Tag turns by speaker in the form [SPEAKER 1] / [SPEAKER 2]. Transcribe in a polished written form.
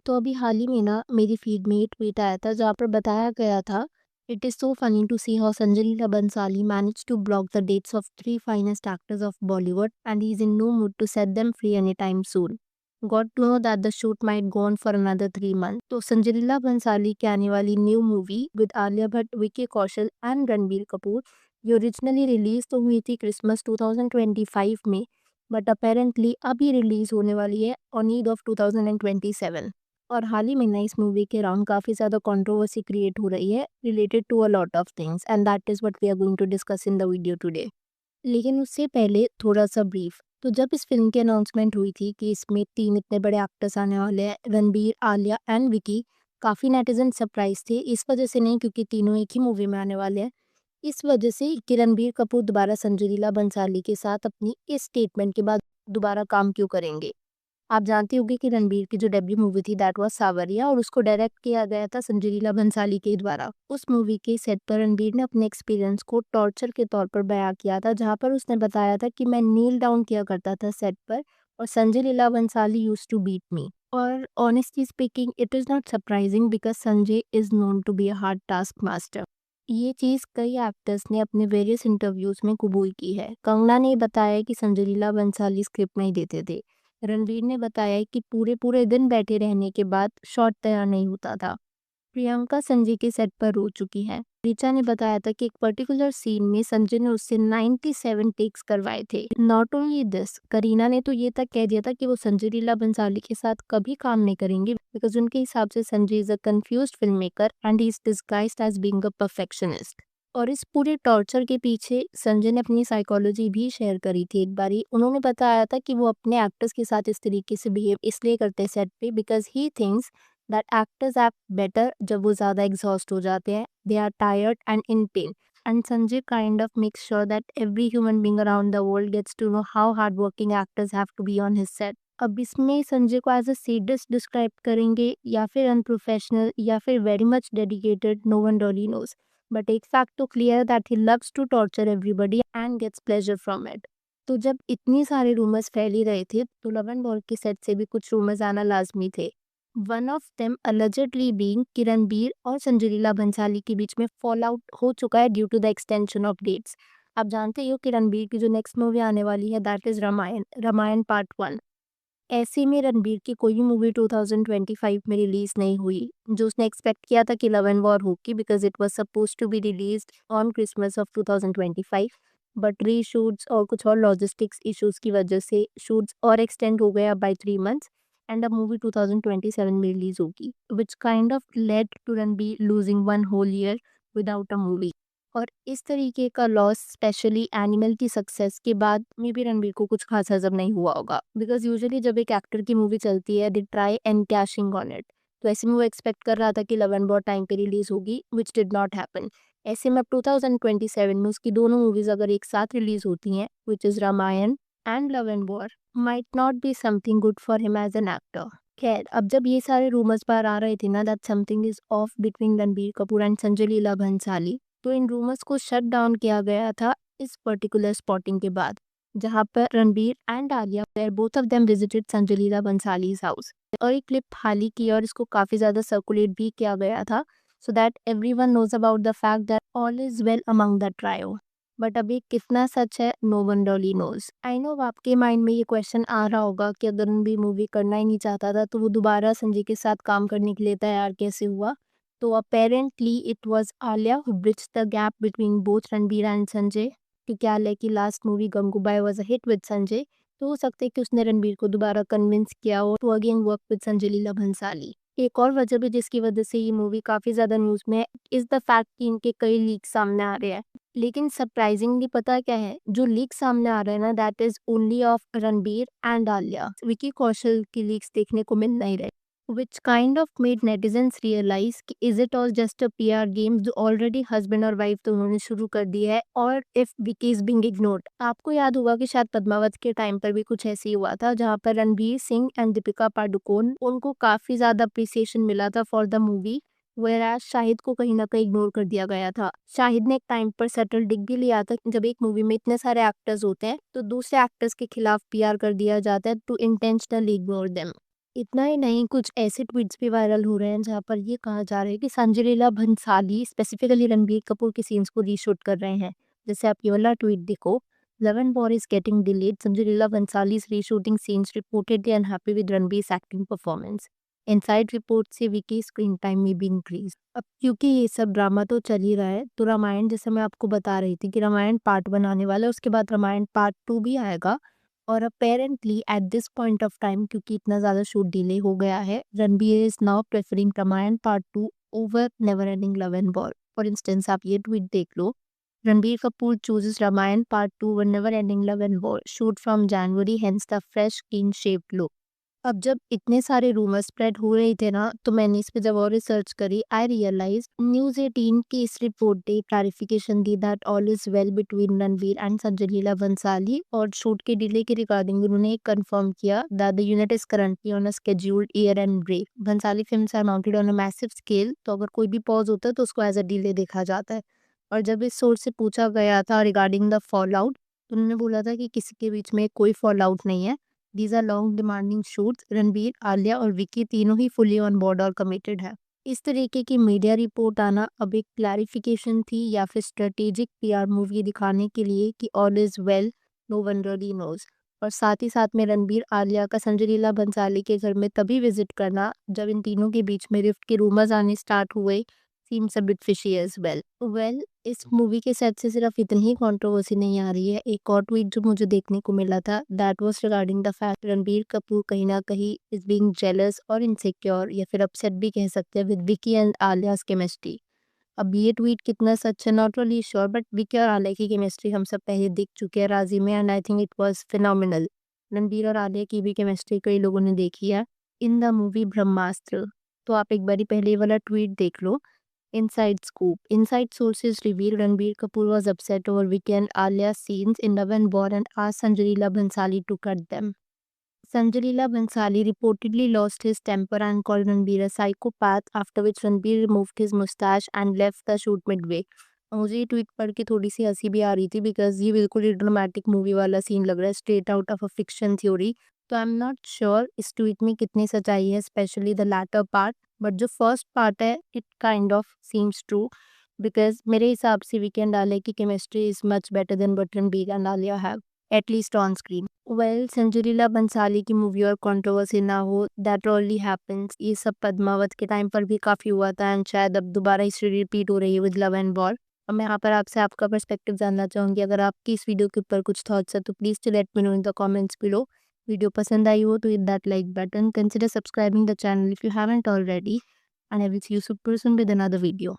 [SPEAKER 1] तो अभी हाल ही में ना मेरी फीड में ट्वीट आया था जहाँ पर बताया गया था it is so funny to see how Sanjay Leela Bhansali manage to block the dates of three finest actors of Bollywood and he is in no mood to set them free any time soon. Got to know that the shoot might go on for another 3 months. तो संजय लीला बंसाली की आने वाली new movie with Alia Bhatt, Vicky Kaushal and Ranbir Kapoor ये originally release तो हुई थी Christmas 2025 में, but apparently अभी रिलीज होने वाली है ऑन ईद ऑफ 2027. और हाल ही में ना इस मूवी के अराउंड काफ़ी ज़्यादा कंट्रोवर्सी क्रिएट हो रही है related to a lot of things and that is what we are going to discuss in the video today. लेकिन उससे पहले थोड़ा सा ब्रीफ. तो जब इस फिल्म की अनाउंसमेंट हुई थी कि इसमें 3 इतने बड़े एक्टर्स आने वाले हैं, रणबीर, आलिया एंड विकी, काफ़ी नेटिजन सरप्राइज थे. इस वजह से नहीं क्योंकि तीनों एक ही मूवी में आने वाले हैं, इस वजह से कि रणबीर कपूर दोबारा संजय लीला बंसाली के साथ अपनी इस स्टेटमेंट के बाद दोबारा काम क्यों करेंगे. आप जानते होंगे कि रणबीर की जो डेब्यू मूवी थी दैट वाज सावरिया और उसको डायरेक्ट किया गया था संजय लीला बंसाली के द्वारा. उस मूवी के सेट पर रणबीर ने अपने एक्सपीरियंस को टॉर्चर के तौर पर बयां किया था, जहां पर उसने बताया था कि मैं नील डाउन किया करता था सेट पर और Sanjay Leela Bhansali used to beat me. और honestly speaking it is not surprising because Sanjay is known to be a hard task master. ये चीज़ कई एक्टर्स ने अपने वेरियस इंटरव्यूज में कबूल की है. कंगना ने बताया कि संजय लीला बंसाली स्क्रिप्ट नहीं देते थे. रणवीर ने बताया कि पूरे पूरे दिन बैठे रहने के बाद शॉट तैयार नहीं होता था. प्रियंका संजय के सेट पर रो चुकी है. ऋचा ने बताया था कि एक पर्टिकुलर सीन में संजय ने उससे 97 टेक्स करवाए थे. नॉट ओनली दिस, करीना ने तो ये तक कह दिया था कि वो संजय लीला बंसाली के साथ कभी काम नहीं करेंगे बिकॉज उनके हिसाब से Sanjay is a confused film maker and he is disguised as being a perfectionist. और इस पूरे टॉर्चर के पीछे संजय ने अपनी साइकोलॉजी भी शेयर करी थी. एक बारी उन्होंने बताया था कि वो अपने एक्टर्स के साथ इस तरीके से बिहेव इसलिए करते सेट पे because he thinks that actors act better जब वो ज़्यादा एग्जॉस्ट हो जाते हैं, they are tired and in pain. And Sanjay kind of makes sure that every human being around the world gets to know how hard working actors have to be on his set. अब इसमें संजय को as a sadist describe करेंगे या फिर unprofessional या फिर very much dedicated, no one really knows. But एक fact तो clear that he loves to torture everybody and gets pleasure from it. तो जब इतनी सारे रूमर्स फैल ही रहे थे तो लव एंड वॉर के सेट से भी कुछ रूमर्स आना लाजमी थे. One of them allegedly being कि रणबीर और संजय लीला भंसाली के बीच में फॉल आउट हो चुका है due to the extension of dates. आप जानते ही हो कि रणबीर की जो नेक्स्ट मूवी आने वाली है that is Ramayana, Ramayana part 1. ऐसे में रणबीर की कोई भी मूवी 2025 में रिलीज नहीं हुई जो उसने एक्सपेक्ट किया था कि लव एंड वॉर होगी because it was suppose to be released on Christmas of 2025. But reshoots और कुछ और लॉजिस्टिक्स इश्यूज की वजह से शूट्स और एक्सटेंड हो गया बाय 3 months एंड अब मूवी 2027 में रिलीज होगी which kind of led to Ranbir losing one whole year without a movie. और इस तरीके का लॉस स्पेशली एनिमल की सक्सेस के बाद में भी रणबीर को कुछ खास हजम नहीं हुआ होगा बिकॉज यूजुअली जब एक एक्टर की मूवी चलती है they try and caching on it. तो ऐसे में वो एक्सपेक्ट कर रहा था कि लव एंड वॉर टाइम पे रिलीज होगी विच डिड नॉट हैपन. ऐसे में अब 2027 में उसकी दोनों मूवीज अगर एक साथ रिलीज होती हैं which is Ramayana and love and war might not be something good for him as an actor. खैर, अब जब ये सारे रूमर्स बाहर आ रहे थे ना that something is off between Ranbir Kapoor and Sanjay Leela Bhansali, तो इन रूमर्स को शट डाउन किया गया था इस पर्टिकुलर स्पॉटिंग के बाद जहां पर Ranbir and Alia where both of them visited Sanjay Leela Bhansali's house. और एक क्लिप हाल ही की और इसको काफी ज्यादा सर्कुलेट भी किया गया था so that everyone knows about the fact that all is well among the trio. But अभी कितना सच है no one really knows. I know आपके माइंड में ये क्वेश्चन आ रहा होगा कि अगर रणबीर मूवी करना ही नहीं चाहता था तो वो दोबारा संजय के साथ काम करने के लिए तैयार कैसे हुआ. तो apparently it was Alia who bridged the gap between both Ranbir and Sanjay. क्योंकि आलिया की last movie Gangubai was a hit with Sanjay, तो हो सकता है कि उसने रणबीर को दोबारा कन्विंस किया हो to again work with Sanjay Leela Bhansali. एक और वजह भी जिसकी वजह से ये मूवी काफी ज्यादा न्यूज में है इज द फैक्ट कि इनके कई लीक सामने आ रहे हैं. लेकिन सरप्राइजिंगली पता क्या है, जो लीक सामने आ रहे हैं ना that is only off Ranbir and Alia. Vicky Kaushal की लीक्स देखने को मिल नहीं रहे which kind of made netizens realize कि is it all just a PR game जो already husband और wife तो उन्होंने शुरू कर दी है और if Vicky is being ignored. आपको याद होगा कि शायद पद्मावत के टाइम पर भी कुछ ऐसे ही हुआ था जहाँ पर रणबीर सिंह एंड दीपिका पादुकोण उनको काफी ज्यादा अप्रिसिएशन मिला था for the movie whereas Shahid को कहीं ना कहीं इग्नोर कर दिया गया था. शाहिद ने एक टाइम पर सटल डिग भी लिया था जब एक मूवी में इतने सारे एक्टर्स होते हैं तो दूसरे एक्टर्स के खिलाफ PR कर दिया जाता है टू इंटेंशनली इग्नोर देम. इतना ही नहीं, कुछ ऐसे ट्वीट्स भी वायरल हो रहे हैं जहाँ पर ये कहा जा रहा है कि संजय लीला भंसाली स्पेसिफिकली रणबीर कपूर के सीन्स को रीशूट कर रहे हैं। जैसे आप ये वाला ट्वीट देखो, love and war is getting delayed, Sanjay Leela Bhansali is reshooting scenes, reportedly unhappy with Ranbir acting performance. Inside report से विकी स्क्रीन टाइम में भी इंक्रीज। अब क्योंकि ये सब ड्रामा तो चल ही रहा है, तो रामायण, जैसे मैं आपको बता रही थी कि रामायण पार्ट बनाने वाला है, उसके बाद रामायण पार्ट 2 भी आएगा। और apparently at this point of time, क्योंकि इतना ज़्यादा शूट डिले हो गया है, Ranbir is now preferring Ramayan part 2 over never ending love and war. For instance आप ये ट्वीट देख लो, Ranbir Kapoor chooses Ramayan part 2 over never ending love and war, shoot from January, hence the fresh clean shaved look। अब जब इतने सारे रूमर्स स्प्रेड हो रहे थे ना, तो मैंने इस पे जब और रिसर्च करी, आई रियलाइज न्यूज़ 18 की इस रिपोर्ट ने क्लैरिफिकेशन दी that all is well between Ranveer and Sanjay Leela Bhansali, और शूट के डिले के रिगार्डिंग उन्होंने कंफर्म किया that the unit is currently on a scheduled year end break. Bhansali films are mounted on a massive scale, तो अगर कोई भी पॉज होता है तो उसको एज अ डिले देखा जाता है। और जब इस सोर्स से पूछा गया था रिगार्डिंग द फॉल आउट, तो उन्होंने बोला था कि किसी के बीच में कोई फॉल आउट नहीं है। These are long demanding shoots, Ranbir, Alia और विकी तीनों ही फुली ऑन बोर्ड और कमिटेड है। इस तरीके की मीडिया रिपोर्ट आना अब एक क्लैरिफिकेशन थी या फिर स्ट्रेटेजिक पीआर मूवी दिखाने के लिए कि all is well, no one really knows. और साथ ही साथ में रणबीर आलिया का संजय लीला भंसाली के घर में तभी विजिट करना जब इन तीनों के बीच में रिफ्ट के रूमर्स आने स्टार्ट हुए, seems a bit fishy as well. इस मूवी के सेट से सिर्फ इतनी ही कंट्रोवर्सी नहीं आ रही है। एक और ट्वीट जो मुझे देखने को मिला था, that was regarding the fact Ranbir Kapoor कहीं ना कहीं इज बीइंग जेलस और इनसिक्योर या फिर अपसेट भी कह सकते हैं विद विकी एंड आलियास केमिस्ट्री। अब ये ट्वीट कितना सच है, not really sure, but Vicky और आलिया की केमिस्ट्री हम सब पहले देख चुके हैं राजी में, and I think it was phenomenal. Ranbir और आलिया की भी केमिस्ट्री कई लोगों ने देखी है इन द मूवी ब्रह्मास्त्र। तो आप एक बारी पहले ये वाला ट्वीट देख लो। Inside scoop. Inside sources reveal Ranbir Kapoor was upset over Vicky and Alia's scenes in Love and War and asked Sanjay Leela Bhansali to cut them. Sanjay Leela Bhansali reportedly lost his temper and called Ranbir a psychopath, after which Ranbir removed his mustache and left the shoot midway. मुझे ये tweet पढ़ के थोड़ी सी हंसी भी आ रही थी, because ये बिल्कुल ही ड्रामेटिक मूवी वाला सीन लग रहा है, straight out of a fiction theory. तो आई एम नॉट श्योर इस ट्वीट में कितनी सच्चाई है, especially the latter part, but जो फर्स्ट पार्ट है it kind of seems true, because मेरे हिसाब से वीकेंड आलिया की chemistry is much better than what Ranbir and Alia have, at least on screen। Well, Sanjay Leela Bhansali की मूवी और कंट्रोवर्सी ना हो, दैट ऑनली हैपेंस। ये सब पद्मावत के टाइम पर भी काफ़ी हुआ था, एंड शायद अब दोबारा हिस्ट्री रिपीट हो रही है विद लव एंड वॉर। और मैं यहाँ पर आपसे आपका पर्सपेक्टिव जानना चाहूँगी। अगर आपकी इस वीडियो के ऊपर कुछ थॉट्स है तो please to let me know in the comments below. Video पसंद आई हो तो hit that like button, consider subscribing the channel if you haven't already, and I will see you super soon with another video.